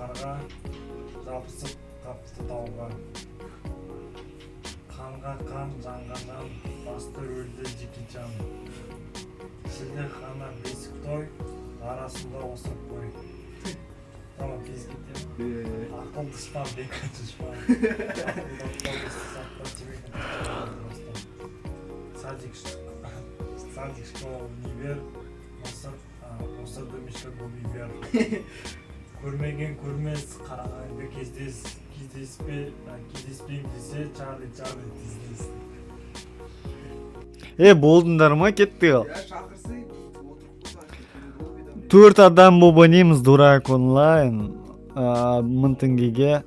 қарға, жабысып қапты тауға. Қанға қан, жанға жан, басты өлді Джекичан. Шілде қана бесік той, арасында осып қой. Tamam, tez gidelim. Akıl dışman, beka dışman. Садик, школа, универ, Мосыр дөмешкі универ. Көрмеген көрмес, қарағанды кездеспейм десе, Чарли тіздес. Болдыңдар ма, кетті ал? Төрт адам болып ойнаймыз Дурак онлайн. 1000 теңгеге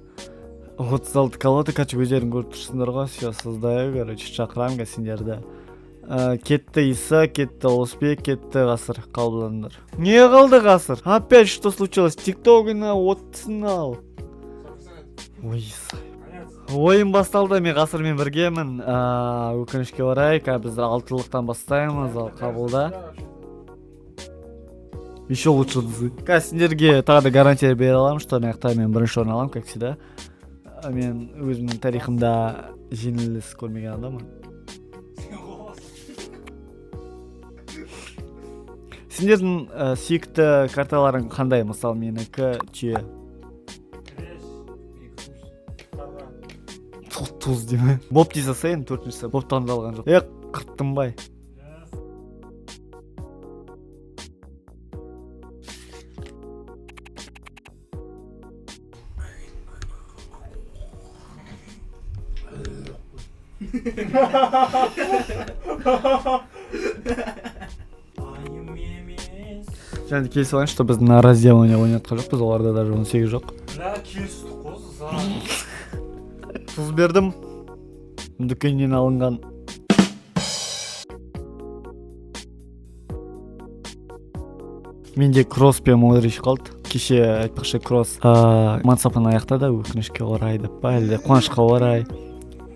36 колода качып өздерің көріп тұрсыңдар ғой. Сейчас создаю, короче, шақырамын сендерді. Кетті Иса, кетті Олысбек, кетті Ғасыр. Қалдыңдар. Не қалды Ғасыр? Опять что случилось? Тиктогына оттысын ал. Ой, Иса. Ойын басталды, мен Ғасырмен біргемін. Өкінішке орай, біз 6-лықтан бастаймыз, ал қабылда. Еще лучше дызы. Сендерге тағы да гарантия бере аламын, что маяқта мен бірінші орын аламын, как всегда. Мен өзімнің тарихымда жеңіліс көрмеген адаммын. Сендердің сүйікті карталарың қандай? Мысалы, менікі түйе. Туз деме. Боб дей салсайын, 4-ші. Боб таңдалған жоқ. Қырттым бай. Және келесі олайын, что біз на разделание ойнатқан жоқпыз, оларда даже 18 жоқ. Келістік қозы, Тұз бердім, дүкеннен алынған. Менде кросс пен Модрич қалды. Кеше айтпақшы кросс мансапын аяқтады, өкінішке орай деп па, әлде қуанышқа орай.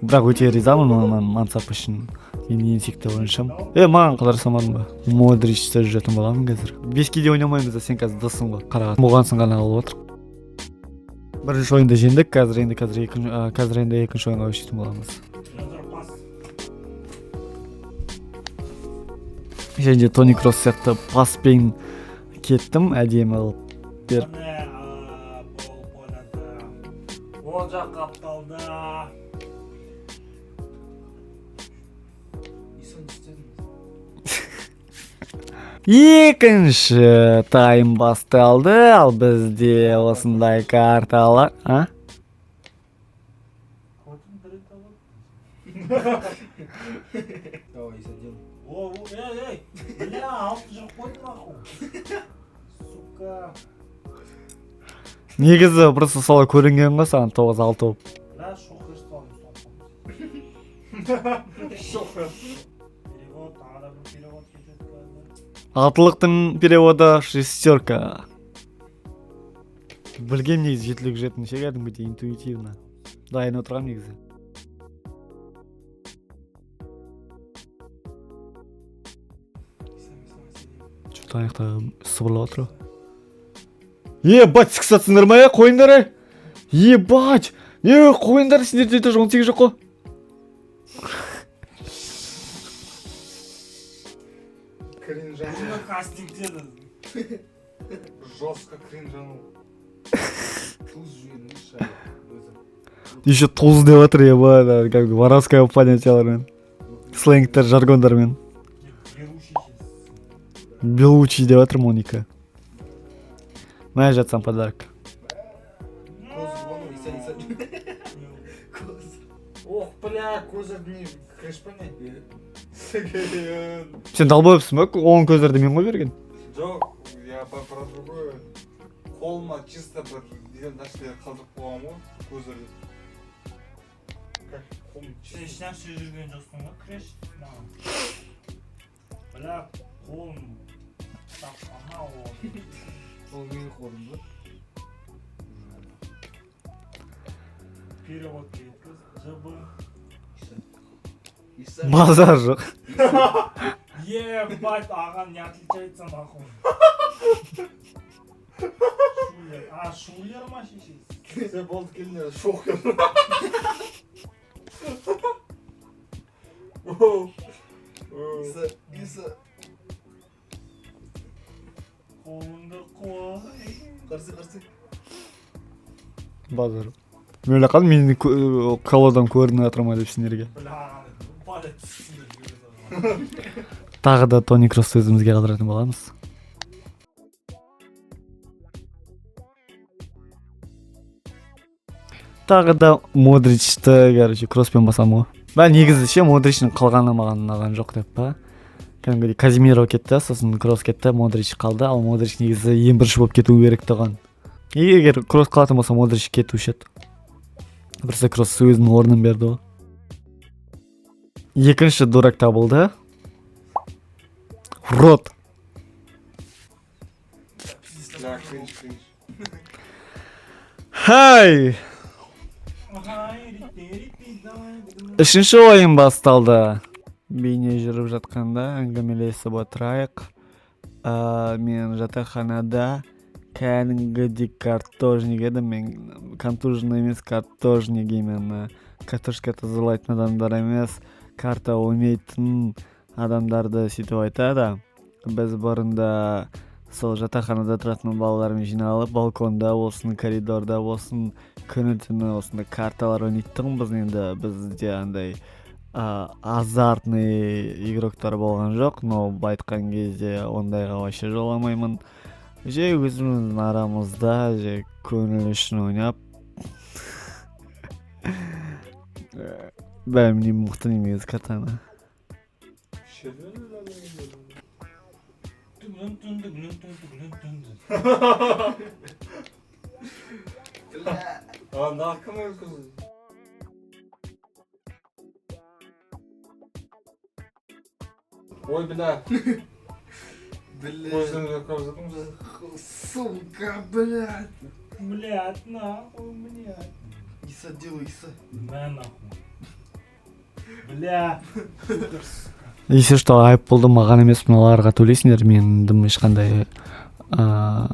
Бірақ өте ризамын мансап үшін. Мен ең сүйікті ойыншым. Маған қыдарсамадың ба? Модричті жүретін боламын қазір. 5-ке ойнамаймыз да, сен қазір дысың ғой. Қараған. Болғансың ғана алып отыр. Бірінші ойында жеңдік, қазір енді екінші ойынға өшетін боламыз. Және Тони Кросс сияқты паспен кеттім, әдемі алып беріп. Ол жақ қапталды. Екінші тайм басталды, ал бізде осындай карталар. Давай, Иса, делай. Эй, бля, алты жоқ қойды нахуй. Сука. Негізі просто солай көрінген ғой саған 9-6 болып. Бля, шоқыр сталым. Шоқыр. Перевод, тағы да бір перевод кетеді. Алтылықтың переводы шестерка. Білгем негізі жетілік жетін шегердің бөте интуитивно. Дайын отырғам негізі. Что-то аяқта сыбырлап отыр. Ебать, сексатсыңдар ма, қойыңдар? Ебать! Не, қойыңдар, сендерде тоже 18 жоқ қой. Кринжанул. Кастинг деді. Жестко кринжанул. Туз жүйені шайы. Еще туз деп отыр, ебать, как воровское понятиялармен. Сленгтер, жаргондармен. Белучий деп отыр Моника. Мә жатсам подарок. Ох, бля, көзірден кіріш па не? Сен далбойыпсың ба? Оң көздерді мен қой берген. Жоқ, я про другое. Қолыма чисто бір деген нәрселер қалдырып қойғам ғой, көздерде. Сен ешнәрсе жүрген жоқсың ба, кіреш? Бля, қолым тапсана ол. Ол менің қолым ба? Перевод кеткіз, жыбы. Базар жоқ. Ебать, аған не отличается нахуй. А шулер ма шешесіз? Sen boldu kendine şok yap. İsa, İsa. Қолыңды қой. Қарсы, қарсы. базар мен ойлақадым мені колодан көрініп жатыр ма деп сендерге. Бля, балет түсінде жүреді. Тағы да Тони Кроссты өзімізге қалдыратын боламыз. Тағы да Модричті, короче, кросспен басамын ғой. Негізі ше Модричтің қалғаны маған ұнаған жоқ деп па. Кәдімгідей Казимиро кетті, сосын Кросс кетті, Модрич қалды, ал Модрич негізі ең бірінші болып кету керек тұған. Егер Кросс қалатын болса Модрич кетуші еді. Бірсе Кросс өзінің орнын берді ғой. Екінші дурак табылды. Рот. Ya cringe cringe. Хай! Үшінші ойын басталды. Бейне жүріп жатқанда әңгімелесіп отырайық. Мен жатақханада кәдімгідей картожник едім. Мен контужен емес, картожник именно. Картошка тазалайтын адамдар емес, карта ойнайтын адамдарды сөйтіп айтады. Біз бұрында сол жатақханада тұратын балалармен жиналып, балконда болсын, коридорда болсын, күні түні осындай карталар ойнайтынбыз. Енді бізде андай азартный игроктар болған жоқ, но айтқан кезде ондайға вообще жоламаймын. Же өзіміздің арамызда, же көңіл үшін ойнап. Бәрімнен мықты немез катана. Aa, ne hakkım yok kızım. Ой, бля. Блядь. Gözlerimi kapatın mı? Сука, блядь. Блядь, нахуй, блядь. İsa, делай, İsa. На нахуй. Бля. Если что, айыппұлды маған емес мыналарға төлейсіңдер, мен дым ешқандай Кімона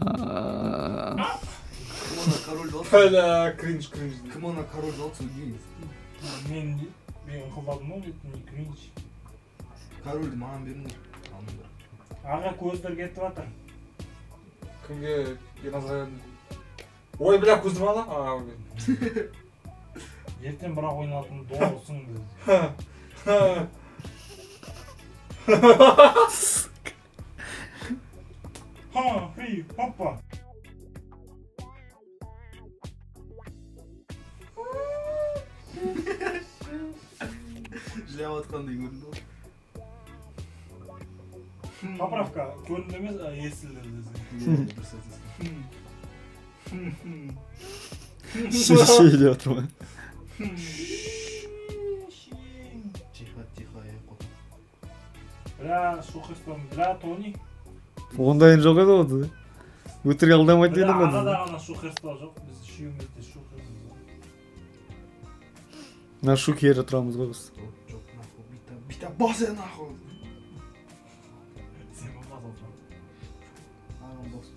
король алсын. Bля, cringe cringe. Кімона король алсын дейміз. Мен қылдадым ғой, бетін кринж. Корольді маған беріңдер. Алыңдар. Аға көздер кетіп жатыр. Kimge yanazga. Ой, бля, көздім ала. Aa, Ертең бірақ ойналтын доғылсың деді. Ха, хей, хоппа. Жылап атқандай көрінді ғой. Поправка, көрінді емес, есілді десең. Бір сәт естің. шеше деп отырмын. Тихо, тихо, қот. Бля, шухыстан, бля, Тони. Ондайын жоқ еді ғой. Өтірік алдамайды Бля, дедім ғой. арада ғана шухырстал жоқ, біз үшеумізде шухырмыз. Мына шу кері тұрамыз ғой біз. Жоқ, нахуй, бита бас е, нахуй. Сен болмас олсаң. Ағам бас.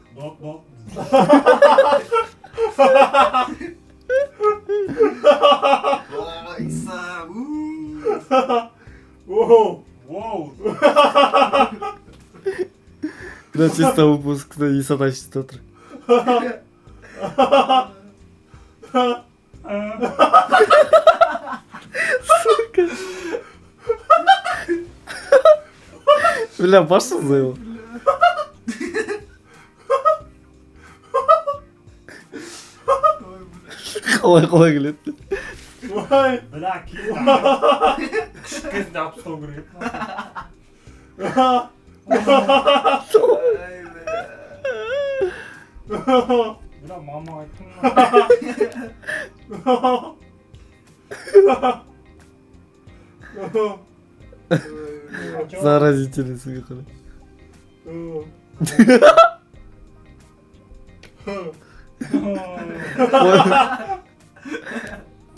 Дот. İsa, Воу. Воу. Да, чисто выпускта Иса тащит отыр. Бля, пошел за его. Қалай келеді. Ой. Бля, кейін күшік кезінде алып тастау керек еді. Бля, мама айттың Заразительный қалай.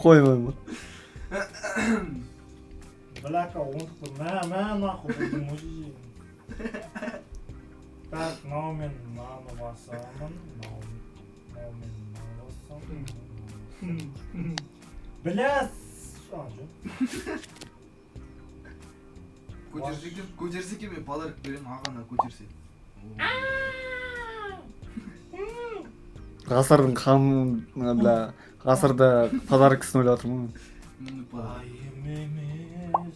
Қоймаймын. Бляка, мә, нахуй, будем мужик. Так, мынау мен мынаны басамын, мынау мен мынаны басамын. Бля, Көтерсе екен мен подарок беремін ағана көтерсе. Ғасырдың қамын, бля, ғасырда подарок кісін ойлап отырмын. Айым емес.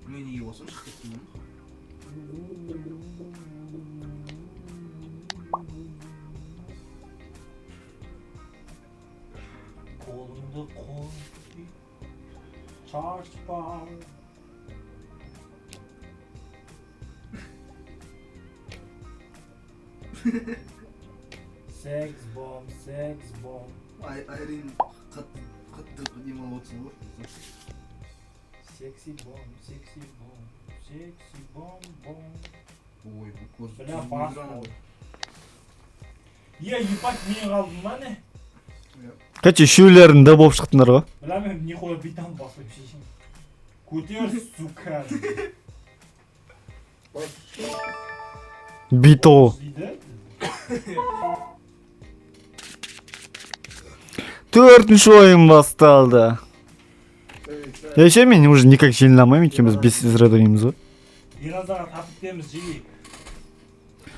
Мен неге болсам шығып кеттім. Қолымды қой, шашпа. Секс бомб. Айрин қатты демалып отырсың ғой. Секси бомб. Ой, бұл көз. Бля, фаст болды. Ебать, мен қалдым ба не? Кәче үшеулерінде болып шықтыңдар ғой. Бля, мен нихуя битам басып шешем. Көтер, сука. Бито. Төртінші ойын басталды. Еше мен уже никак жеңілмеймін, өйткені біз 5 рет ойнаймыз ғой. Еразарға тапып деміз жиі.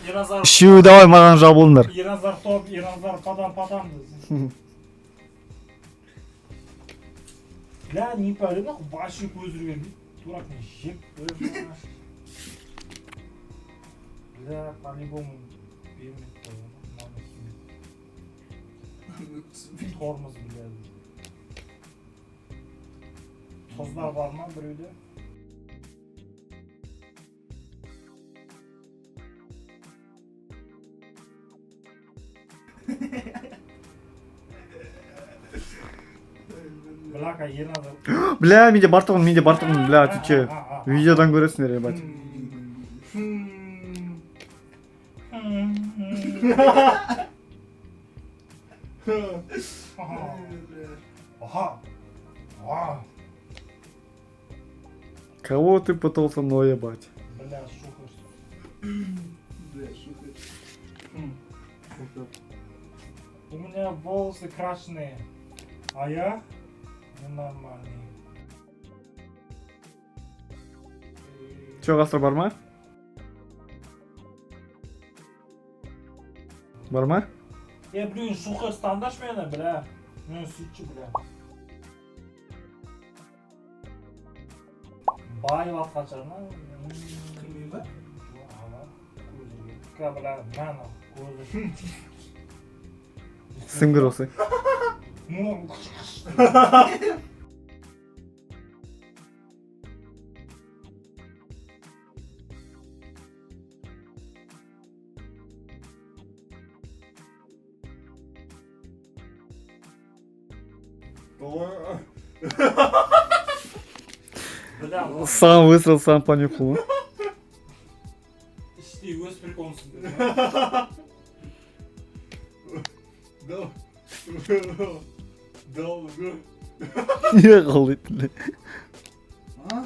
Еразар... Үшеуі давай маған жабылыңдар. Еразар топ, Еразар падам. Бля, не пәлі нахуй, башы көзірген. Турак не жеп бөлім. Бля, по-любому бермейді қойын. Тормыз біледі. Тұздар бар ма біреуде? Бляка, Еразар. Бля, менде бар тұғын, бля, ты че? Видеодан көресіңдер, ебать. Кого ты пытался наебать? Бля, шухаешь. У меня волосы крашеные, а я ненормальный. Че, ғасыр бар ма? Бар ма? Блин, шухер стандарш мені, бля. Мен сүйтші, бля. Бай ватқан шығарма. Кіммен ба? Ка, бля, мәні, көзі. Сіңгір осы. Ну, бля, Сам высрал, сам понюхал. іштей өз приколсың. Не қалдайды. А?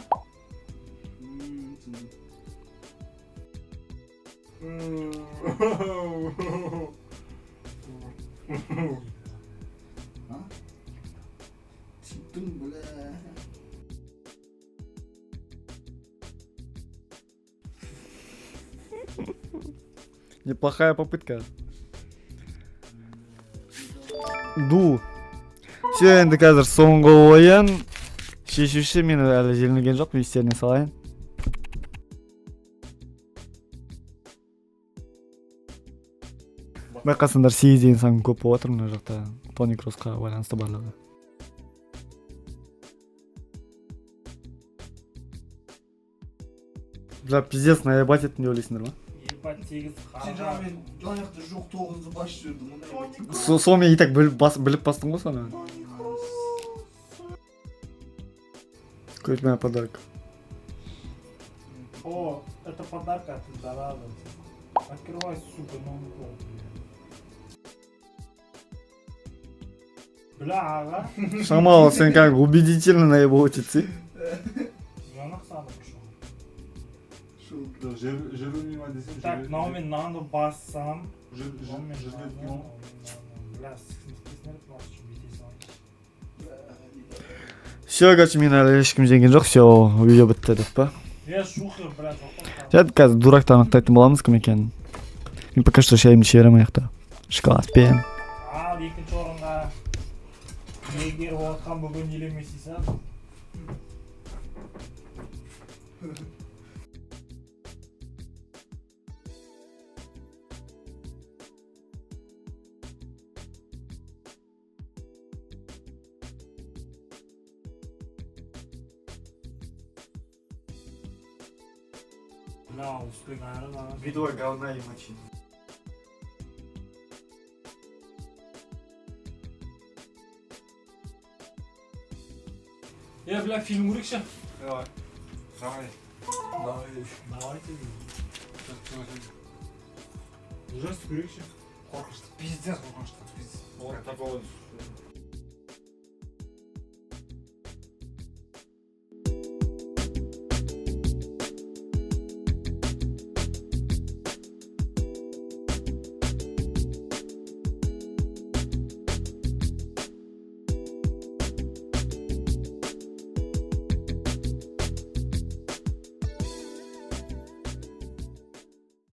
Типтің, бля. Неплохая попытка. Ду. Все, енді қазір соңғы ойын. Шешуші мені әлі желінген жоқ, естеріне салайын. Байқасаңдар 8-ден сан көп болып отыр мына жақта. Тони Кроссқа байланысты барлығы. Бля, пиздец, наебать етін деп ойлайсыңдар ма? Ебать, 8 Сен жаңа мен аяқты жоқ 9-ды басып жібердің. Сол мен и так біліп бастың ғой соны. Какой у меня подарок? О, это подарка от Эльдорадо. Открывай, сука, новый пол. Бля, аға. Шамал, сен как убедительный получится. Жанақ садым шо. Шул. Жирумима десем. Так, мынау мен нанды бассам. Жиргеткен. Бля, сіздің бүйте салайыншы. Все, короче, мен әлі ешкім жеген жоқ, все, видео бітті деп па. Шухер, бля, тоқтап. Жарайды, қазір дуракты анықтайтын боламыз кім екенін. Мен пока что шайымды ішерем аяқта. Шоколадпен. Ал екінші орынға егер отқан бүгін елемесейсің. Бля, успек айрын. Видео говна и мочи. Бля, фильм көрейікші. Давай. Давай. Давайте. Ужас көрейікші. Қорқышты. Пиздец қорқышты. Пиздец.